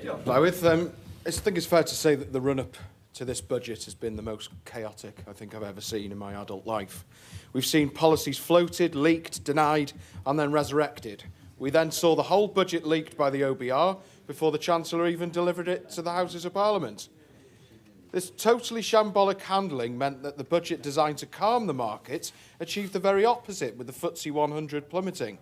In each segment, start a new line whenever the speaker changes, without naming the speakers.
Llywydd, I think it's fair to say that the run-up to this budget has been the most chaotic I think I've ever seen in my adult life. We've seen policies floated, leaked, denied, and then resurrected. We then saw the whole budget leaked by the OBR before the Chancellor even delivered it to the Houses of Parliament. This totally shambolic handling meant that the budget designed to calm the markets achieved the very opposite, with the FTSE 100 plummeting.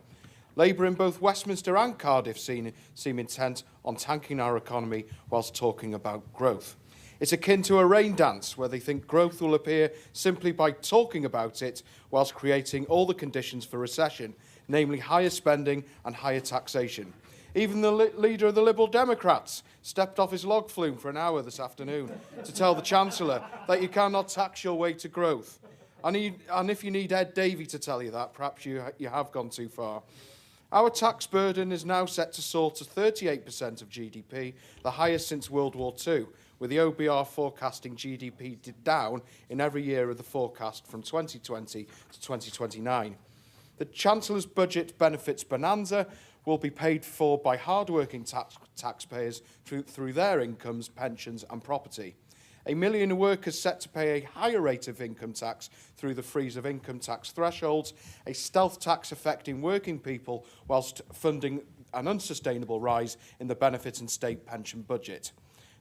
Labour in both Westminster and Cardiff seem intent on tanking our economy whilst talking about growth. It's akin to a rain dance where they think growth will appear simply by talking about it whilst creating all the conditions for recession, namely higher spending and higher taxation. Even the leader of the Liberal Democrats stepped off his log flume for an hour this afternoon to tell the Chancellor that you cannot tax your way to growth. And if you need Ed Davey to tell you that, perhaps you have gone too far. Our tax burden is now set to soar to 38% of GDP, the highest since World War II, with the OBR forecasting GDP down in every year of the forecast from 2020 to 2029. The Chancellor's budget benefits bonanza will be paid for by hard-working taxpayers through their incomes, pensions and property. 1 million workers set to pay a higher rate of income tax through the freeze of income tax thresholds, a stealth tax affecting working people whilst funding an unsustainable rise in the benefit and state pension budget.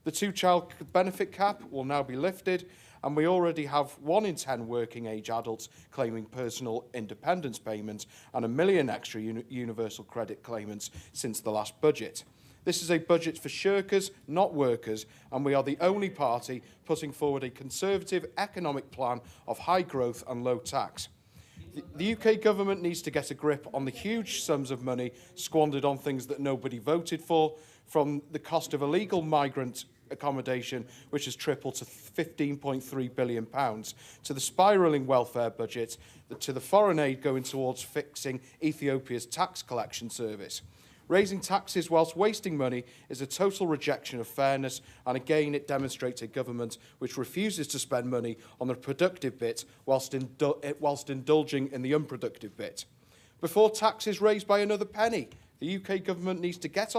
The two-child benefit cap will now be lifted, and we already have 1 in 10 working-age adults claiming personal independence payments and 1 million extra universal credit claimants since the last budget. This is a budget for shirkers, not workers, and we are the only party putting forward a conservative economic plan of high growth and low tax. The UK government needs to get a grip on the huge sums of money squandered on things that nobody voted for, from the cost of illegal migrant accommodation, which has tripled to £15.3 billion, to the spiralling welfare budget, to the foreign aid going towards fixing Ethiopia's tax collection service. Raising taxes whilst wasting money is a total rejection of fairness, and again it demonstrates a government which refuses to spend money on the productive bit whilst indulging in the unproductive bit. Before tax is raised by another penny, the UK government needs to get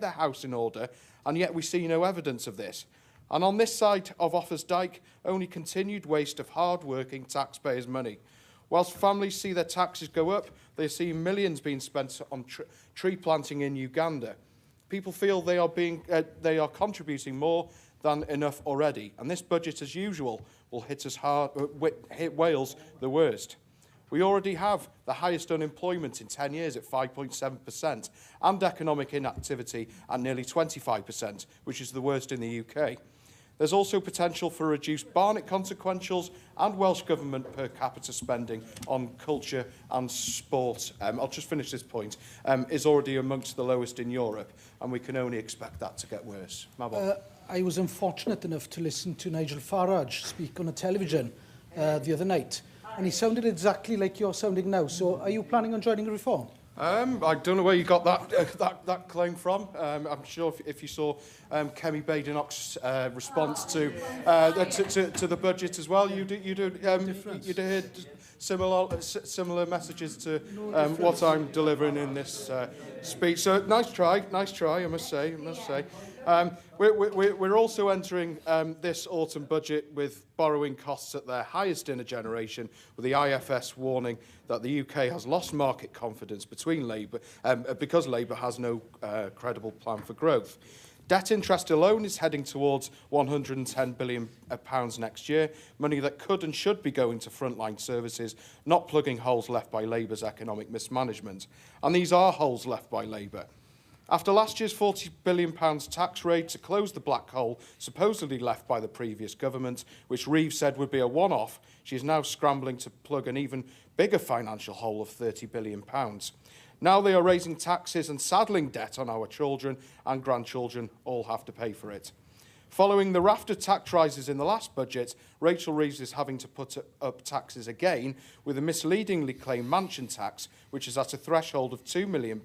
their house in order, and yet we see no evidence of this. And on this side of Offa's Dyke, only continued waste of hard-working taxpayers' money. Whilst families see their taxes go up, they see millions being spent on tree planting in Uganda. People feel they are contributing more than enough already, and this budget, as usual, will hit Wales the worst. We already have the highest unemployment in 10 years at 5.7% and economic inactivity at nearly 25%, which is the worst in the UK. There's also potential for reduced Barnett consequentials, and Welsh Government per capita spending on culture and sport, I'll just finish this point, is already amongst the lowest in Europe, and we can only expect that to get worse.
I was unfortunate enough to listen to Nigel Farage speak on a television the other night, and he sounded exactly like you're sounding now. So are you planning on joining a reform?
I don't know where you got that claim from. I'm sure if you saw Kemi Badenoch's response to the budget as well, you'd hear similar messages to what I'm delivering in this speech. So nice try, I must say. We're also entering this autumn budget with borrowing costs at their highest in a generation, with the IFS warning that the UK has lost market confidence because Labour has no credible plan for growth. Debt interest alone is heading towards £110 billion next year, money that could and should be going to frontline services, not plugging holes left by Labour's economic mismanagement. And these are holes left by Labour. After last year's £40 billion tax raid to close the black hole supposedly left by the previous government, which Reeves said would be a one-off, she is now scrambling to plug an even bigger financial hole of £30 billion. Now they are raising taxes and saddling debt on our children and grandchildren all have to pay for it. Following the raft of tax rises in the last budget, Rachel Reeves is having to put up taxes again with a misleadingly claimed mansion tax, which is at a threshold of £2 million,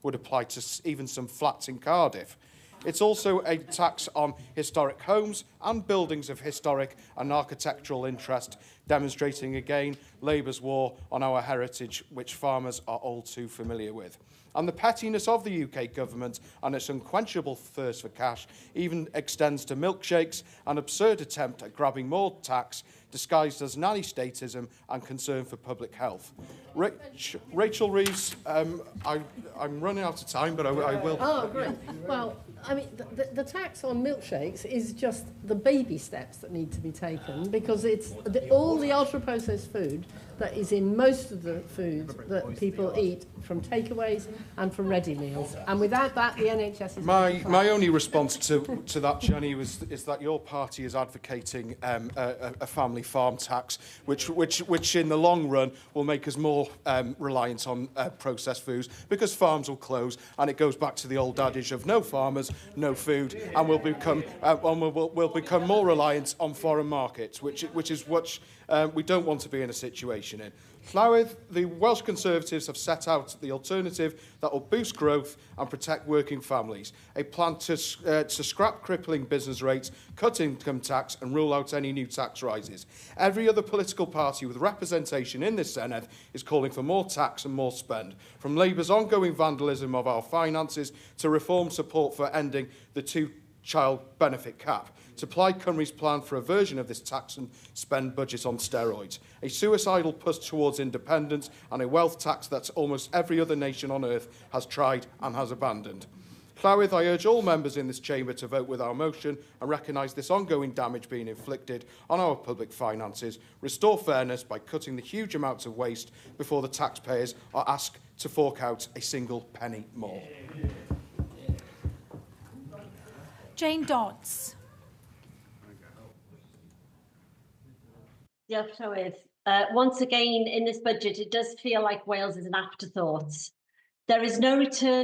would apply to even some flats in Cardiff. It's also a tax on historic homes and buildings of historic and architectural interest, demonstrating again Labour's war on our heritage, which farmers are all too familiar with. And the pettiness of the UK government and its unquenchable thirst for cash even extends to milkshakes, an absurd attempt at grabbing more tax disguised as nanny statism and concern for public health. Rachel Reeves, I'm running out of time, but I will.
Oh, great. Well, I mean, the tax on milkshakes is just the baby steps that need to be taken, because it's all the ultra-processed food that is in most of the food that people eat from takeaways and from ready meals. And without that, the NHS is...
My only response to that, Jenny, is that your party is advocating a family farm tax, which in the long run will make us more reliant on processed foods, because farms will close, and it goes back to the old adage of no farmers, no food, and we'll become more reliant on foreign markets, which is what we don't want to be in a situation in. Llywydd, the Welsh Conservatives have set out the alternative that will boost growth and protect working families, a plan to scrap crippling business rates, cut income tax and rule out any new tax rises. Every other political party with representation in this Senedd is calling for more tax and more spend, from Labour's ongoing vandalism of our finances to reform support for ending the two-child benefit cap, to Plaid Cymru's plan for a version of this tax and spend budget on steroids, a suicidal push towards independence and a wealth tax that almost every other nation on earth has tried and has abandoned. Llywydd, I urge all members in this chamber to vote with our motion and recognise this ongoing damage being inflicted on our public finances, restore fairness by cutting the huge amounts of waste before the taxpayers are asked to fork out a single penny more.
Jane Dodds.
Diolch, Llywydd. Once again, in this budget, it does feel like Wales is an afterthought. There is no return